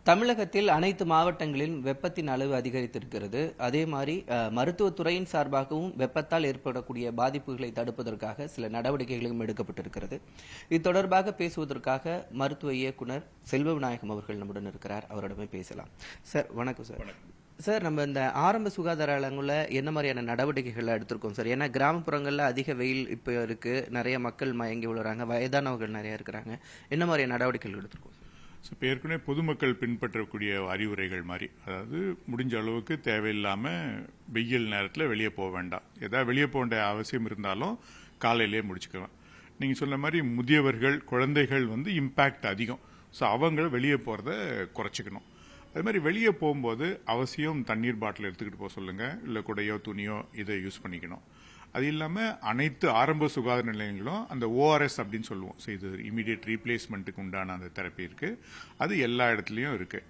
தமிழகத்தில் அனைத்து மாவட்டங்களிலும் வெப்பத்தின் அளவு அதிகரித்திருக்கிறது. அதே மாதிரி மருத்துவத்துறையின் சார்பாகவும் வெப்பத்தால் ஏற்படக்கூடிய பாதிப்புகளை தடுப்பதற்காக சில நடவடிக்கைகளும் எடுக்கப்பட்டிருக்கிறது. இது தொடர்பாக பேசுவதற்காக மருத்துவ இயக்குனர் செல்வ விநாயகம் அவர்கள் நம்முடன் இருக்கிறார். அவரிடமே பேசலாம். சார் வணக்கம் சார். சார், நம்ம இந்த ஆரம்ப சுகாதார அலங்களில் என்ன மாதிரியான நடவடிக்கைகள் எடுத்திருக்கோம் சார்? ஏன்னா கிராமப்புறங்களில் அதிக வெயில் இப்போ இருக்கு, நிறைய மக்கள் மயங்கி விழுறாங்க, வயதானவர்கள் நிறைய இருக்கிறாங்க. என்ன மாதிரியான நடவடிக்கைகள் எடுத்திருக்கோம்? இப்போ ஏற்கனவே பொதுமக்கள் பின்பற்றக்கூடிய அறிவுரைகள் மாதிரி, அதாவது முடிஞ்ச அளவுக்கு தேவையில்லாமல் வெயில் நேரத்தில் வெளியே போக வேண்டாம். ஏதாவது வெளியே போக வேண்டிய அவசியம் இருந்தாலும் காலையிலேயே முடிச்சுக்கலாம். நீங்கள் சொன்ன மாதிரி முதியவர்கள், குழந்தைகள் இம்பேக்ட் அதிகம். ஸோ அவங்கள வெளியே போகிறத குறைச்சிக்கணும். அது மாதிரி வெளியே போகும்போது அவசியம் தண்ணீர் பாட்டில் எடுத்துக்கிட்டு போக சொல்லுங்கள். இல்லை குடையோ துணியோ இதை யூஸ் பண்ணிக்கணும். அது இல்லாமல் அனைத்து ஆரம்ப சுகாதார நிலையங்களும் அந்த ஓஆர்எஸ் அப்படின்னு சொல்லுவோம். ஸோ இது இமீடியட் ரீப்ளேஸ்மெண்ட்டுக்கு உண்டான அந்த தெரப்பி இருக்குது. அது எல்லா இடத்துலையும் இருக்குது.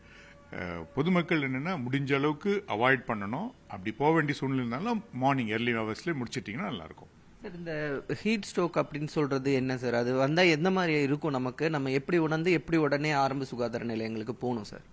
பொதுமக்கள் என்னென்னா முடிஞ்ச அளவுக்கு அவாய்ட் பண்ணணும். அப்படி போக வேண்டிய சூழ்நிலை இருந்தாலும் மார்னிங் ஏர்லி ஹவர்ஸ்லேயே முடிச்சிட்டிங்கன்னா நல்லாயிருக்கும். சார், இந்த ஹீட் ஸ்ட்ரோக் அப்படின்னு சொல்றது என்ன சார்? அது வந்தால் எந்த மாதிரி இருக்கும்? நம்ம எப்படி உணர்ந்து எப்படி உடனே ஆரம்ப சுகாதார நிலையங்களுக்கு போகணும் சார்?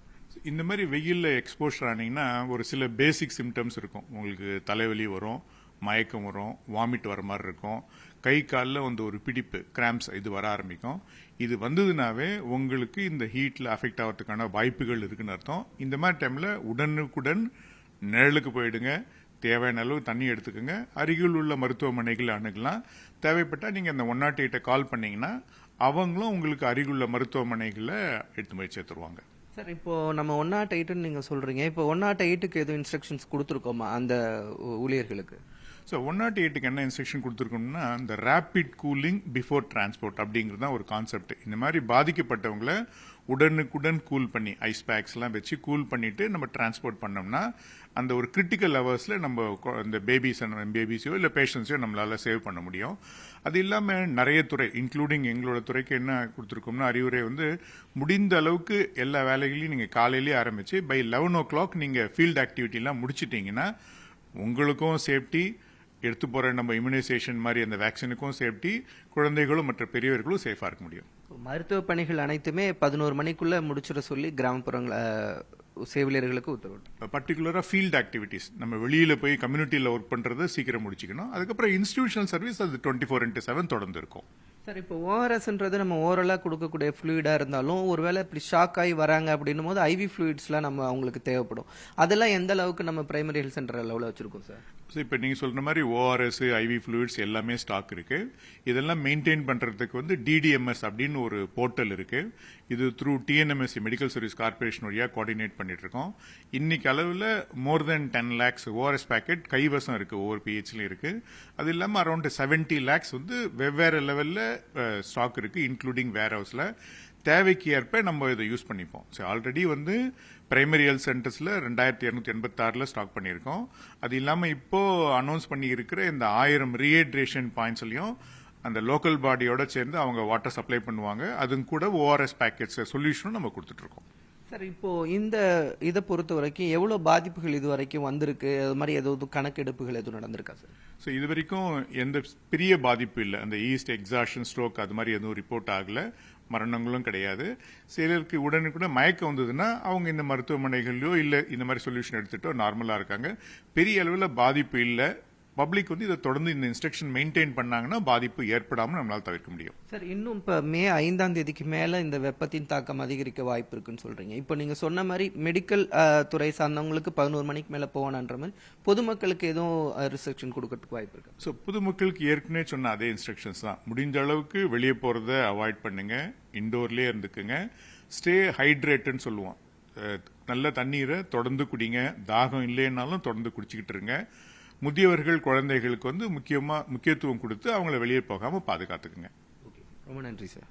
இந்த மாதிரி வெயிலில் எக்ஸ்போஷர் ஆனீங்கன்னா ஒரு சில பேசிக் சிம்டம்ஸ் இருக்கும். உங்களுக்கு தலைவலி வரும், மயக்கம் வரும், வாமிட் வர மாதிரி இருக்கும், கை காலில் ஒரு பிடிப்பு, கிராம்ப்ஸ் இது வர ஆரம்பிக்கும். இது வந்ததுனாவே உங்களுக்கு இந்த ஹீட்டில் அஃபெக்ட் ஆகிறதுக்கான வாய்ப்புகள் இருக்குன்னு அர்த்தம். இந்த மாதிரி டைமில் உடனுக்குடன் நிழலுக்கு போயிடுங்க. தேவையான அளவு தண்ணி எடுத்துக்கோங்க. அருகில் உள்ள மருத்துவமனைகளை அணுகலாம். தேவைப்பட்டால் நீங்கள் அந்த 108 கால் பண்ணீங்கன்னா அவங்களும் உங்களுக்கு அருகிலுள்ள மருத்துவமனைகளை எடுத்து போய் சேர்த்துருவாங்க. சார், இப்போ நம்ம 108ன்னு நீங்க சொல்றீங்க. இப்போ 108க்கு எதுவும் இன்ஸ்ட்ரக்ஷன்ஸ் கொடுத்துருக்கோமா அந்த ஊழியர்களுக்கு? ஸோ 108க்கு என்ன இன்ஸ்ட்ரக்ஷன் கொடுத்துருக்கோம்னா, இந்த ரேபிட் கூலிங் பிஃபோர் டிரான்ஸ்போர்ட் அப்படிங்கிறது தான் ஒரு கான்செப்ட். இந்த மாதிரி பாதிக்கப்பட்டவங்களை உடனுக்குடன் கூல் பண்ணி ஐஸ் பேக்ஸ்லாம் வச்சு கூல் பண்ணிட்டு நம்ம டிரான்ஸ்போர்ட் பண்ணோம்னா அந்த ஒரு கிரிட்டிக்கல் ஹவர்ஸில் நம்ம இந்த பேபிஸையோ இல்லை பேஷண்ட்ஸையோ நம்மளால சேவ் பண்ண முடியும். அது இல்லாமல் நிறைய துறை, இன்க்ளூடிங் எங்களோட துறைக்கு என்ன கொடுத்துருக்கோம்னா அறிவுரை முடிந்த அளவுக்கு எல்லா வேலைகளையும் நீங்கள் காலையிலேயே ஆரம்பிச்சு பை 11 o'clock நீங்கள் ஃபீல்டு ஆக்டிவிட்டிலாம் முடிச்சிட்டிங்கன்னா உங்களுக்கும் சேஃப்டி, எடுத்து போகிற நம்ம இம்யூனைசேஷன் மாதிரி அந்த வேக்சினுக்கும் சேஃப்டி, குழந்தைகளும் மற்ற பெரியவர்களும் சேஃபாக இருக்க முடியும். மருத்துவ பணிகள் அனைத்துமே 11 மணிக்குள்ள முடிச்சிட சொல்லி கிராமப்புறங்களை செவிலியர்களுக்கு உத்தரவு. பர்டிகுலராக ஃபீல்டு ஆக்டிவிட்டிஸ், நம்ம வெளியில் போய் கம்யூனிட்டியில் ஒர்க் பண்ணுறதை சீக்கிரம் முடிச்சுக்கணும். அதுக்கப்புறம் இன்ஸ்டிடியூஷனல் சர்வீஸ் அது 24/7 தொடர்ந்து இருக்கும். சார், இப்போ ஓஆர்எஸ்ன்றது நம்ம ஓரலாக கொடுக்கக்கூடிய ஃப்ளூயிடாக இருந்தாலும் ஒருவேளை இப்படி ஷாக் ஆகி வராங்க அப்படின்னும் போது ஐவி ஃப்ளூயிட்ஸ்லாம் நம்ம அவங்களுக்கு தேவைப்படும். அதெல்லாம் எந்த அளவுக்கு நம்ம பிரைமரி ஹெல்த் சென்டர் லெவலில் வச்சிருக்கோம் சார்? ஸோ இப்போ நீங்கள் சொல்கிற மாதிரி ஓஆர்எஸ், ஐவி ஃப்ளூயிட்ஸ் எல்லாமே ஸ்டாக் இருக்குது. இதெல்லாம் மெயின்டைன் பண்ணுறதுக்கு டிடிஎம்எஸ் அப்படின்னு ஒரு போர்ட்டல் இருக்குது. இது through TNMSC medical service corporation வழியாக கோஆர்டினேட் பண்ணிட்டு இருக்கோம். இன்னைக்கு அளவில் மோர் தென் 10 lakhs ஓஆர்எஸ் பேக்கெட் கைவசம் இருக்குது, ஒவ்வொரு பிஹெச்லையும் இருக்குது. அது இல்லாமல் அரௌண்ட் 70 lakhs வெவ்வேறு லெவலில் ஸ்டாக் இருக்கு, இன்க்ளூடிங் வேர் ஹவுஸ்ல. தேவைக்கு ஏற்ப நம்ம இதை யூஸ் பண்ணிப்போம். ஆல்ரெடி பிரைமரி ஹெல்த் சென்டர்ஸ்ல 2286 ஸ்டாக் பண்ணியிருக்கோம். அது இல்லாமல் இப்போ அனௌன்ஸ் பண்ணி இருக்கிற இந்த 1000 ரீஹைட்ரேஷன் பாயிண்ட்ஸ்லயும் அந்த லோக்கல் பாடியோட சேர்ந்து அவங்க வாட்டர் சப்ளை பண்ணுவாங்க. அதுவும் கூட ஓஆர்எஸ் பேக்கெட்ஸ் சொல்யூஷனும் நம்ம கொடுத்துட்டு இருக்கோம். சார், இப்போ இந்த இதை பொறுத்த வரைக்கும் எவ்வளவு பாதிப்புகள் இது வரைக்கும் வந்திருக்கு? அது மாதிரி ஏதாவது கணக்கெடுப்புகள் எதுவும் நடந்திருக்கா சார்? ஸோ இது வரைக்கும் எந்த பெரிய பாதிப்பு இல்லை. அந்த ஈஸ்ட் எக்ஸாஷன், ஸ்ட்ரோக் அது மாதிரி எதுவும் ரிப்போர்ட் ஆகல. மரணங்களும் கிடையாது. சிலருக்கு உடனுக்குடன் மயக்கம் வந்ததுன்னா அவங்க இந்த மருத்துவமனைகளிலோ இல்லை இந்த மாதிரி சொல்யூஷன் எடுத்துட்டோ நார்மலாக இருக்காங்க. பெரிய அளவில் பாதிப்பு இல்லை. பப்ளிக் இதை தொடர்ந்து இந்த இன்ஸ்ட்ரக்ஷன் மெயின்டைன் பண்ணாங்கன்னா பாதிப்பு ஏற்படாமல் நம்மளால தவிர்க்க முடியும். சார், இன்னும் இப்போ மே 5ஆம் தேதிக்கு மேல இந்த வெப்பத்தின் தாக்கம் அதிகரிக்க வாய்ப்பு இருக்குன்னு சொல்றீங்க. இப்போ நீங்க சொன்ன மாதிரி மெடிக்கல் துறை சார்ந்தவங்களுக்கு 11 மணிக்கு மேல போவானன்ற மாதிரி பொதுமக்களுக்கு எதுவும் ரிஸ்ட்ரிக்ஷன் கொடுக்கறதுக்கு வாய்ப்பு இருக்கு? ஸோ பொதுமக்களுக்கு ஏற்கனவே சொன்ன அதே இன்ஸ்ட்ரக்ஷன்ஸ் தான். முடிஞ்ச அளவுக்கு வெளியே போறத அவாய்ட் பண்ணுங்க, இண்டோர்லயே இருந்துக்குங்க, ஸ்டே ஹைட்ரேட்னு சொல்லுவோம். நல்ல தண்ணீரை தொடர்ந்து குடிங்க, தாகம் இல்லைன்னாலும் தொடர்ந்து குடிச்சுக்கிட்டு இருங்க. முதியவர்கள், குழந்தைகளுக்கு முக்கியத்துவம் கொடுத்து அவங்கள வெளியே போகாம பாதுகாத்துக்குங்க. ரொம்ப நன்றி சார்.